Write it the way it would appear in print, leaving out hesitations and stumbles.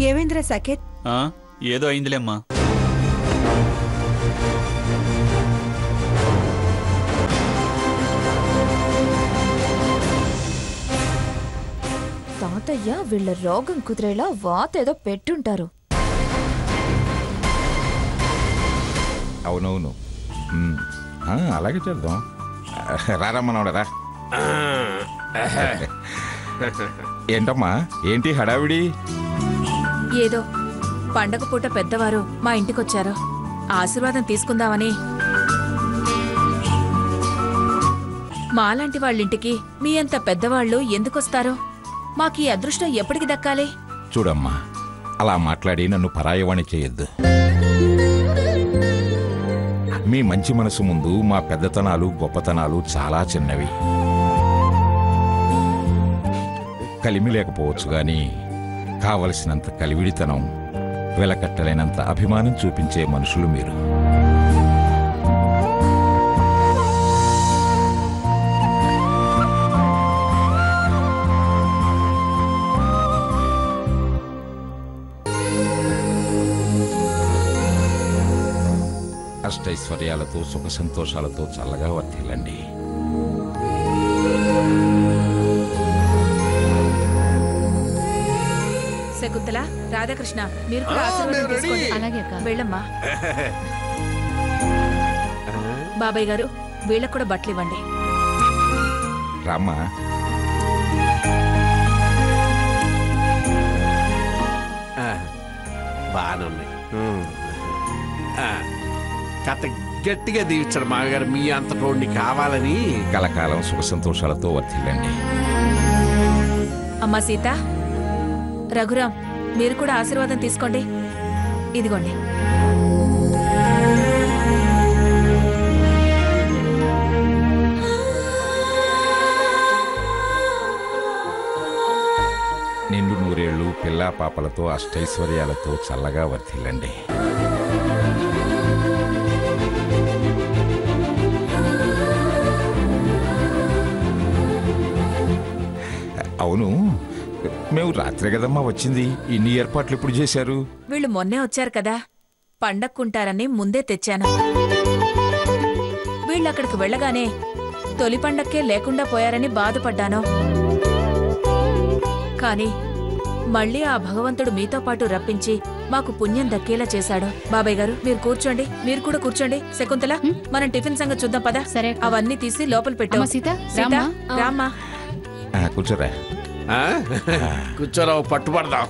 ఏవేంద్ర సకేత్? ఏదో అయిందిలేమ్మా. తాతయ్య వీళ్ళ రోగం కుదిరేలా వాతేదో పెట్టుంటారు. అవునవును, అలాగే చేద్దాం. రారమ్మనోడరా. ఏంటమ్మా, ఏంటి హడావిడి? ఏదో పండగ పూట పెద్దవారు మా ఇంటికొచ్చారు, ఆశీర్వాదం తీసుకుందామని. మాలాంటి వాళ్ళింటికి మీ అంత పెద్దవాళ్ళు ఎందుకొస్తారు? మాకీ అదృష్టం ఎప్పటికి దక్కాలి? చూడమ్మా, అలా మాట్లాడి నన్ను పరాయవాణి చేయొద్దు. మీ మంచి మనసు ముందు మా పెద్దతనాలు గొప్పతనాలు చాలా చిన్నవి. కలిమి లేకపోవచ్చు గాని కావలసినంత కలివిడితనం, వెలకట్టలేనంత అభిమానం చూపించే మనుషులు మీరు. అష్టైశ్వర్యాలతో సుఖ సంతోషాలతో చల్లగా వర్ధిల్లండి. శకుంతల, రాధాకృష్ణ, మీరు కూడా ఆశీర్వాదం తీసుకోండి. అలాగే వెళ్ళమ్మా. బాబాయ్ గారు, వీళ్ళకు కూడా బట్టలు ఇవ్వండి. రామ్మా. బాగానే కథ గట్టిగా దీవించాడు మామగారు. మీ అంత తోడిని కావాలని. కలకాలం సుఖ సంతోషాలతో వర్ధిల్లండి. అమ్మా సీత, రఘురాం, మీరు కూడా ఆశీర్వాదం తీసుకోండి. ఇదిగోండి. నిండు నూరేళ్లు పిల్లా పాపలతో అష్టైశ్వర్యాలతో చల్లగా వర్ధిల్లండి. అవును, మేము రాత్రే కదమ్మా వచ్చింది. ఇన్ని ఏర్పాట్లు ఎప్పుడు చేశారు? వీళ్ళు మొన్నే వచ్చారు కదా, పండక్కుంటారని ముందే తెచ్చాను. వీళ్ళక్కడికి వెళ్ళగానే తొలి పండక్కే లేకుండా పోయారని బాధపడ్డాను. కాని మళ్ళీ ఆ భగవంతుడు మీతో పాటు రప్పించి మాకు పుణ్యం దక్కేలా చేశాడు. బాబాయ్ గారు, మీరు కూర్చోండి. మీరు కూడా కూర్చోండి. శకుంతల, మనం టిఫిన్ సంగతి చూద్దాం పదా. సరే, అవన్నీ తీసి లోపల పెట్టు. రామ్మా. కూర్చోరా. కూర్చోరా, పట్టుబడదాం.